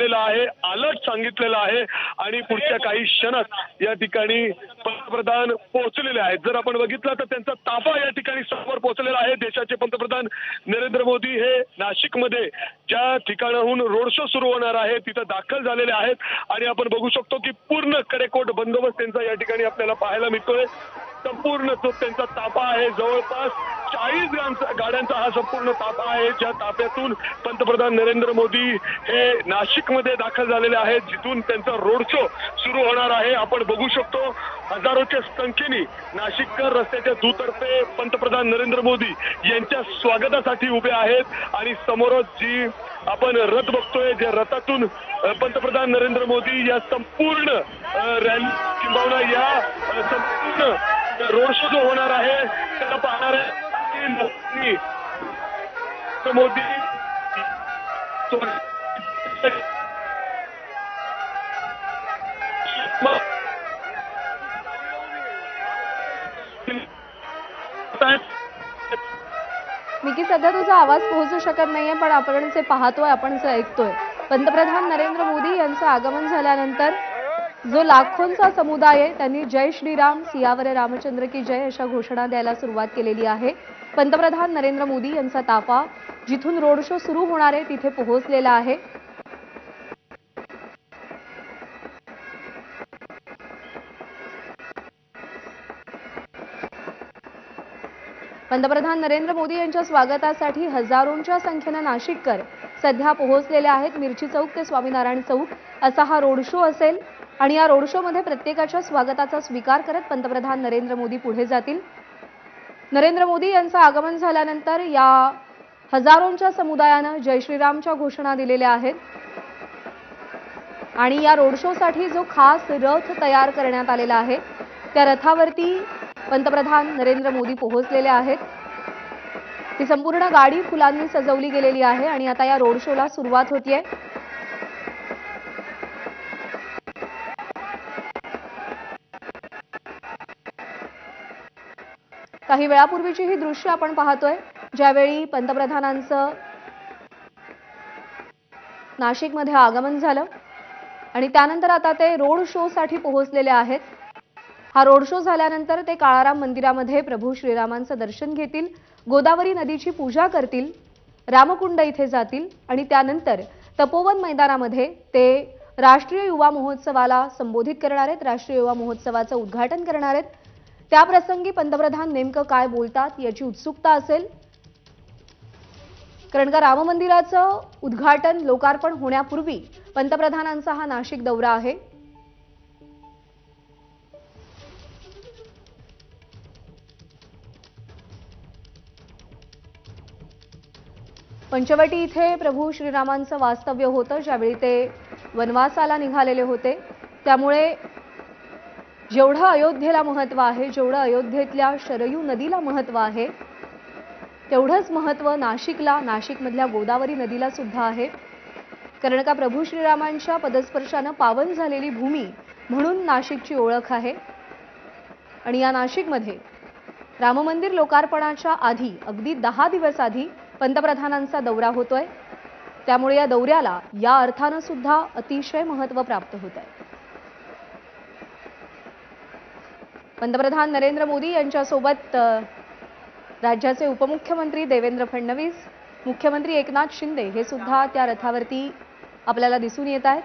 केलेला आहे, अलर्ट सांगितलेला आहे आणि पुढच्या काही क्षणात या ठिकाणी पंतप्रधान पोहोचलेले आहेत। जर आपण बघितलं तर त्यांचा ताफा या ठिकाणी समोर पोहोचलेला आहे। देशाचे पंतप्रधान नरेंद्र मोदी हे नाशिकमध्ये ज्या ठिकाणाहून रोड शो सुरू होणार आहे तिथं दाखल झालेले आहेत आणि आपण बघू शकतो की पूर्ण कडेकोट बंदोबस्त त्यांचा या ठिकाणी आपल्याला पाहायला मिळतोय। संपूर्ण जो त्यांचा ताफा आहे, जवळपास 40 गाड्यांचा हा संपूर्ण ताफा आहे, ज्या ताफ्यातून पंतप्रधान नरेंद्र मोदी हे नाशिकमध्ये दाखल झालेले आहेत, जिथून त्यांचा रोड शो सुरू होणार आहे। आपण बघू शकतो हजारोच्या संख्येने नाशिककर रस्त्याच्या दुतर्फे पंतप्रधान नरेंद्र मोदी यांच्या स्वागतासाठी उभे आहेत आणि समोरच जी आपण रथ बघतोय, ज्या रथातून पंतप्रधान नरेंद्र मोदी या संपूर्ण रॅली किंबहुना या संपूर्ण रोड शो जो होणार आहे त्याला पाहणार आहे मोदी मिकी, सध्या तुझा आवाज पोहोचू शकत नाहीये, पण आपण जे पाहतोय, आपण जे ऐकतोय, पंतप्रधान नरेंद्र मोदी यांचं आगमन झाल्यानंतर जो लाखोंचा समुदाय आहे त्यांनी जय श्रीराम, सियावर रामचंद्र की जय अशा घोषणा द्यायला सुरुवात केलेली आहे। पंतप्रधान नरेंद्र मोदी यांचा ताफा जिथून रोड शो सुरू होणार आहे तिथे पोहोचलेला आहे। पंतप्रधान नरेंद्र मोदी यांच्या स्वागतासाठी हजारोंच्या संख्येने नाशिककर सध्या पोहोचलेले आहेत। मिरची चौक ते स्वामीनारायण चौक असा हा रोड शो असेल आणि या रोड शो मध्ये प्रत्येकाच्या स्वागताचा स्वीकार करत पंतप्रधान नरेंद्र मोदी पुढे जातील। नरेंद्र मोदी यांचं आगमन झाल्यानंतर या हजारोंच्या समुदायाने जय श्रीरामच्या घोषणा दिलेल्या आहेत आणि या रोड शो साठी जो खास रथ तयार करण्यात आलेला आहे त्या रथावरती पंतप्रधान नरेंद्र मोदी पोहोचलेले आहेत। ही संपूर्ण गाडी फुलांनी सजवली गेलेली आहे आणि आता या रोड शोला सुरुवात होतीये। काही वेळापूर्वीची ही दृश्य आपण पाहतोय, ज्यावेळी पंतप्रधानांचं नाशिकमध्ये आगमन झालं आणि त्यानंतर आता ते रोड शो साठी पोहोचलेले आहेत। हा रोड शो झाल्यानंतर ते काळाराम मंदिरामध्ये प्रभू श्रीरामांचं दर्शन घेतील, गोदावरी नदीची पूजा करतील, रामकुंड इथे जातील आणि त्यानंतर तपोवन मैदानामध्ये ते राष्ट्रीय युवा महोत्सवाला संबोधित करणार आहेत, राष्ट्रीय युवा महोत्सवाचं उद्घाटन करणार आहेत। त्याप्रसंगी पंतप्रधान नेमकं काय बोलतात याची उत्सुकता असेल, कारण का राम मंदिराचं उद्घाटन लोकार्पण होण्यापूर्वी पंतप्रधानांचा हा नाशिक दौरा आहे। पंचवटी इथे प्रभू श्रीरामांचं वास्तव्य होतं, ज्यावेळी ते वनवासाला निघालेले होते। त्यामुळे जेवढं अयोध्येला महत्त्व आहे, जेवढं अयोध्येतल्या शरयू नदीला महत्त्व आहे, तेवढंच महत्त्व नाशिकला, नाशिकमधल्या गोदावरी नदीला सुद्धा आहे। कारण का प्रभू श्रीरामांच्या पदस्पर्शाने पावन झालेली भूमी म्हणून नाशिकची ओळख आहे आणि या नाशिकमध्ये राम मंदिर लोकार्पणाच्या आधी अगदी 10 दिवस आधी पंतप्रधानांचा दौरा होतोय। त्यामुळे या दौऱ्याला या अर्थाने सुद्धा अतिशय महत्त्व प्राप्त होत आहे। पंतप्रधान नरेंद्र मोदी यांच्यासोबत राज्याचे उपमुख्यमंत्री देवेंद्र फडणवीस, मुख्यमंत्री एकनाथ शिंदे हे सुद्धा त्या रथावरती आपल्याला दिसून येत आहेत।